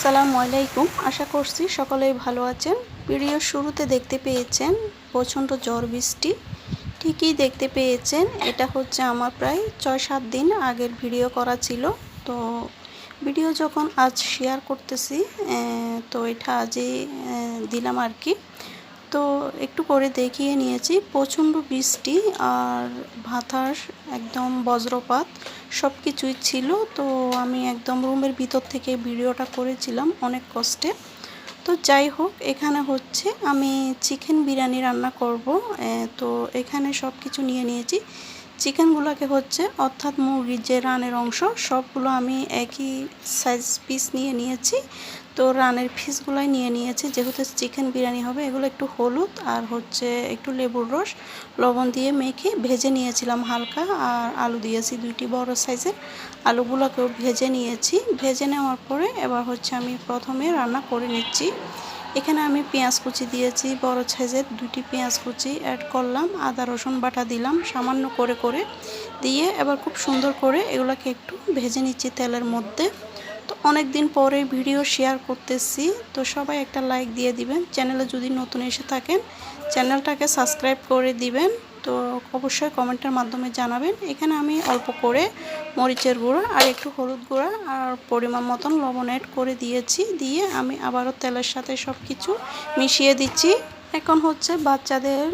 আসসালামু আলাইকুম। আশা করছি সকলেই ভালো আছেন। ভিডিওর শুরুতে দেখতে পেয়েছেন প্রচণ্ড ঝড় বৃষ্টি। ঠিকই দেখতে পেয়েছেন, এটা হচ্ছে আমার প্রায় ৬-৭ দিন আগের ভিডিও করা ছিল। তো ভিডিও যখন আজ শেয়ার করতেছি, তো এটা আজই দিলাম আর কি। তো একটু করে দেখিয়ে নিয়েছি, প্রচণ্ড বৃষ্টি আর বাতাস, একদম বজ্রপাত সব কিছুই ছিল। তো আমি একদম রুমের ভিতর থেকে ভিডিওটা করেছিলাম অনেক কষ্টে। তো যাই হোক, এখানে হচ্ছে আমি চিকেন বিরিয়ানি রান্না করব। তো এখানে সব কিছু নিয়ে নিয়েছি। চিকেনগুলোকে হচ্ছে, অর্থাৎ মুরগির যে রানের অংশ, সবগুলো আমি একই সাইজ পিস নিয়ে নিয়েছি। তো রানের পিসগুলাই নিয়ে নিয়েছি, যেহেতু চিকেন বিরিয়ানি হবে। এগুলো একটু হলুদ আর হচ্ছে একটু লেবুর রস, লবণ দিয়ে মেখে ভেজে নিয়েছিলাম হালকা। আর আলু দিয়েছি 2টি বড় সাইজের। আলুগুলোকেও ভেজে নিয়েছি। ভেজে নেওয়ার পরে এবার হচ্ছে আমি প্রথমে রান্না করে নিচ্ছি। এখানে আমি পেঁয়াজ কুচি দিয়েছি, বড় সাইজের 2টি পেঁয়াজ কুচি অ্যাড করলাম, আদা রসুন বাটা দিলাম সামান্য করে দিয়ে এবার খুব সুন্দর করে এগুলোকে একটু ভেজে নিচ্ছি তেলের মধ্যে। তো অনেক দিন পরে ভিডিও শেয়ার করতেছি, তো সবাই একটা লাইক দিয়ে দিবেন। চ্যানেলে যদি নতুন এসে থাকেন, চ্যানেলটাকে সাবস্ক্রাইব করে দিবেন। তো অবশ্যই কমেন্টের মাধ্যমে জানাবেন। এখানে আমি অল্প করে মরিচের গুঁড়া আর একটু হলুদ গুঁড়া আর পরিমাণ মতন লবণ অ্যাড করে দিয়েছি। দিয়ে আমি আবারও তেলের সাথে সব কিছু মিশিয়ে দিচ্ছি। এখন হচ্ছে বাচ্চাদের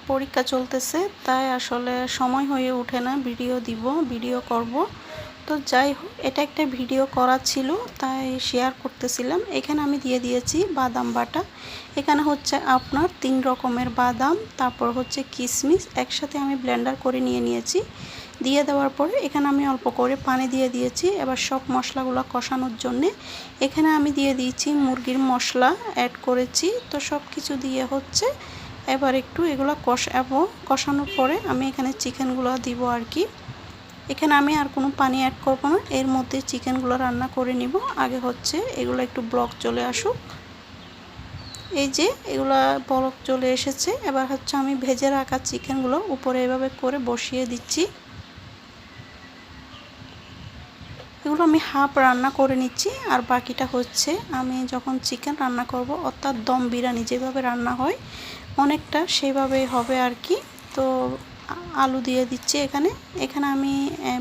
পরীক্ষা চলতেছে, তাই আসলে সময় হয়ে ওঠে না ভিডিও করব। তো যাই হোক, এটা একটা ভিডিও করা ছিল, তাই শেয়ার করতেছিলাম। এখানে আমি দিয়ে দিয়েছি বাদাম বাটা। এখানে হচ্ছে আপনার 3 রকমের বাদাম, তারপর হচ্ছে কিশমিশ একসাথে আমি ব্লেন্ডার করে নিয়েছি। দিয়ে দেওয়ার পরে এখানে আমি অল্প করে পানি দিয়ে দিয়েছি। এবার সব মশলাগুলো কষানোর জন্যে এখানে আমি দিয়ে দিয়েছি মুরগির মশলা অ্যাড করেছি। তো সব কিছু দিয়ে হচ্ছে এবার একটু এগুলো কষানোর পরে আমি এখানে চিকেনগুলো দিব আর কি। এখানে আমি আর কোনো পানি অ্যাড করব না, এর মধ্যে চিকেনগুলো রান্না করে নিব। আগে হচ্ছে এগুলো একটু ব্লক চলে আসুক। এই যে এগুলো ব্লক চলে এসেছে। এবার হচ্ছে আমি ভেজে রাখা চিকেনগুলো উপরে এভাবে করে বসিয়ে দিচ্ছি। এগুলো আমি হাফ রান্না করে নিচ্ছি, আর বাকিটা হচ্ছে আমি যখন চিকেন রান্না করব, অর্থাৎ দম বিরিয়ানি যেভাবে রান্না হয় অনেকটা সেভাবেই হবে আর কি। তো আলু দিয়ে দিচ্ছি এখানে আমি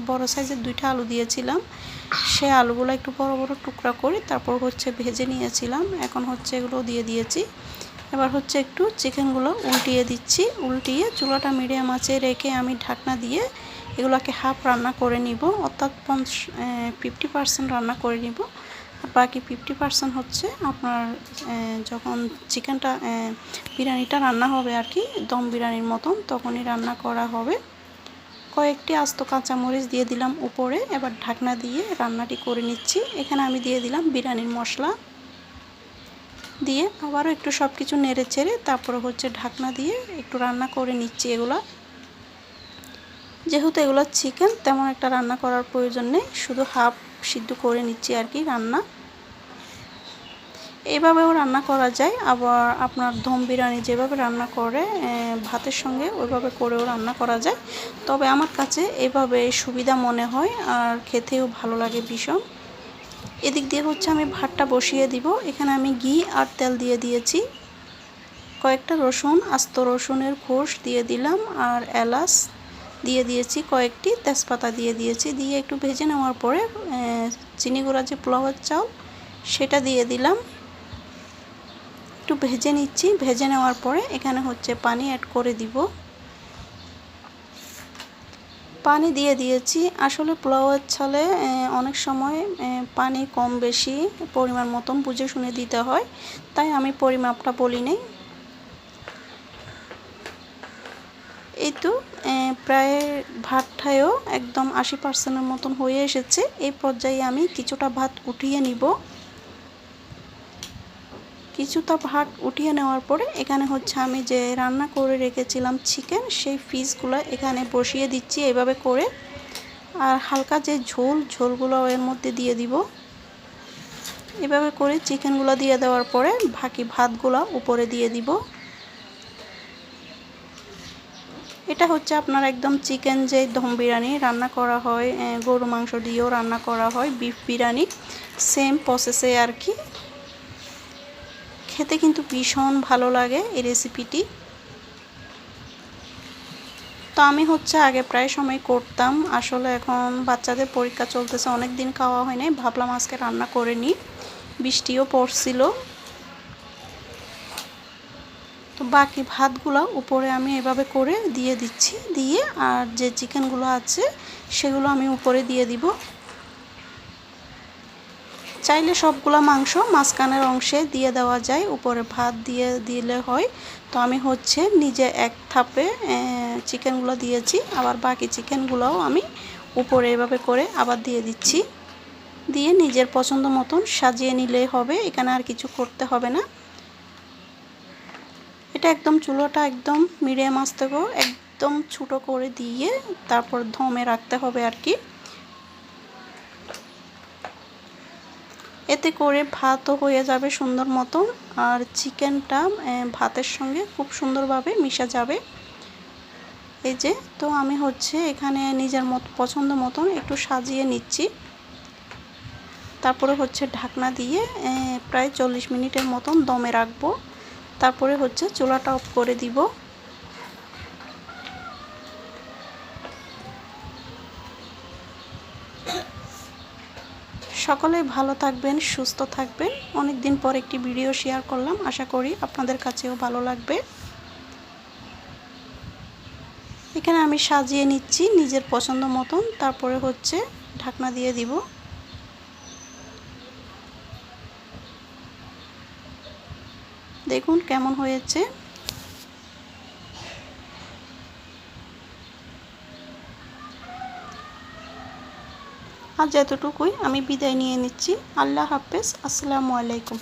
বড় সাইজের 2টা আলু দিয়েছিলাম। সে আলুগুলো একটু বড় বড় টুকরা করে তারপর হচ্ছে ভেজে নিয়েছিলাম। এখন হচ্ছে এগুলো দিয়ে দিয়েছি। এবার হচ্ছে একটু চিকেনগুলো উল্টিয়ে দিচ্ছি। উল্টিয়ে চুলাটা মিডিয়াম আঁচে রেখে আমি ঢাকনা দিয়ে এগুলোকে হাফ রান্না করে নিব, অর্থাৎ 50% রান্না করে নিব। বাকি 50% হচ্ছে আপনার যখন চিকেনটা বিরিয়ানিটা রান্না হবে আর কি, দম বিরিয়ানির মতন, তখনই রান্না করা হবে। কয়েকটি আস্ত কাঁচামরিচ দিয়ে দিলাম উপরে। এবার ঢাকনা দিয়ে রান্নাটি করে নিচ্ছি। এখানে আমি দিয়ে দিলাম বিরিয়ানির মশলা, দিয়ে আবারও একটু সব কিছু নেড়ে চেড়ে তারপরে হচ্ছে ঢাকনা দিয়ে একটু রান্না করে নিচ্ছি। এগুলো যেহেতু এগুলো চিকেন, তেমন একটা রান্না করার প্রয়োজন নেই, শুধু হাফ সিদ্ধ করে নিচ্ছি আর কি রান্না। এইভাবেও রান্না করা যায়, আবার আপনার দম বিরিয়ানি যেভাবে রান্না করে ভাতের সঙ্গে, ওইভাবে করেও রান্না করা যায়। তবে আমার কাছে এভাবে সুবিধা মনে হয়, আর খেতেও ভালো লাগে ভীষণ। এদিক দিয়ে হচ্ছে আমি ভাতটা বসিয়ে দিব। এখানে আমি ঘি আর তেল দিয়ে দিয়েছি। কয়েকটা রসুন, আস্ত রসুনের কোষ দিয়ে দিলাম, আর এলাচ দিয়ে দিয়েছি কয়েকটি, তেজপাতা দিয়ে দিয়েছি। দিয়ে একটু ভেজে নেওয়ার পরে চিনি গুঁড়া যে পোলাওয়ের চাল, সেটা দিয়ে দিলাম। একটু ভেজে নিচ্ছি। ভেজে নেওয়ার পরে এখানে হচ্ছে পানি অ্যাড করে দিব। পানি দিয়ে দিয়েছি। আসলে পোলাওয়ের চালে অনেক সময় পানি কম বেশি পরিমাণ মতন বুঝে শুনে দিতে হয়, তাই আমি পরিমাপটা বলি নেই। এই তো প্রায় ভাতটাও একদম 80%-এর মতন হয়ে এসেছে। এই পর্যায়ে আমি কিছুটা ভাত উঠিয়ে নিব। কিছুটা ভাত উঠিয়ে নেওয়ার পরে এখানে হচ্ছে আমি যে রান্না করে রেখেছিলাম চিকেন, সেই পিসগুলো এখানে বসিয়ে দিচ্ছি এভাবে করে। আর হালকা যে ঝোলগুলো এর মধ্যে দিয়ে দিব। এভাবে করে চিকেনগুলো দিয়ে দেওয়ার পরে বাকি ভাতগুলো উপরে দিয়ে দিব। এটা হচ্ছে আপনার একদম চিকেন যে দম বিরিয়ানি রান্না করা হয়, গরু মাংস দিয়েও রান্না করা হয়, বিফ বিরিয়ানি, সেম প্রসেসে আর কি। খেতে কিন্তু ভীষণ ভালো লাগে এই রেসিপিটি। তো আমি হচ্ছে আগে প্রায় সময় করতাম, আসলে এখন বাচ্চাদের পরীক্ষা চলতেছে, অনেক দিন খাওয়া হয় নাই, ভাবলাম আজকে রান্না করে নিই। বৃষ্টিও পড়ছিল। তো বাকি ভাতগুলো উপরে আমি এভাবে করে দিয়ে দিচ্ছি, দিয়ে আর যে চিকেনগুলো আছে সেগুলো আমি উপরে দিয়ে দিব। চাইলে সবগুলো মাংস মাঝখানের অংশে দিয়ে দেওয়া যায়, উপরে ভাত দিয়ে দিলে হয়। তো আমি হচ্ছে নিজে এক থাপে চিকেনগুলো দিয়েছি, আবার বাকি চিকেনগুলোও আমি উপরে এভাবে করে আবার দিয়ে দিচ্ছি। দিয়ে নিজের পছন্দ মতন সাজিয়ে নিলেই হবে, এখানে আর কিছু করতে হবে না। এটা একদম চুলোটা একদম মিডিয়াম আঁচে একদম ছোটো করে দিয়ে তারপর দমে রাখতে হবে আর কি। এতে করে ভাতও হয়ে যাবে সুন্দর মতন, আর চিকেনটা ভাতের সঙ্গে খুব সুন্দরভাবে মিশে যাবে। এই যে, তো আমি হচ্ছে এখানে নিজের পছন্দ মতন একটু সাজিয়ে নিচ্ছি। তারপরে হচ্ছে ঢাকনা দিয়ে প্রায় 40 মিনিটের মতন দমে রাখবো। তারপরে হচ্ছে চুলাটা অফ করে দিব। সকলেই ভালো থাকবেন, সুস্থ থাকবেন। অনেক দিন পর একটি ভিডিও শেয়ার করলাম, আশা করি আপনাদের কাছেও ভালো লাগবে। এখানে আমি সাজিয়ে নিচ্ছি নিজের পছন্দ মতন, তারপরে হচ্ছে ঢাকনা দিয়ে দিব। দেখুন কেমন হয়েছে। আজ এতটুকুই, আমি বিদায় নিয়ে নিচ্ছি। আল্লাহ হাফেজ, আসসালামু আলাইকুম।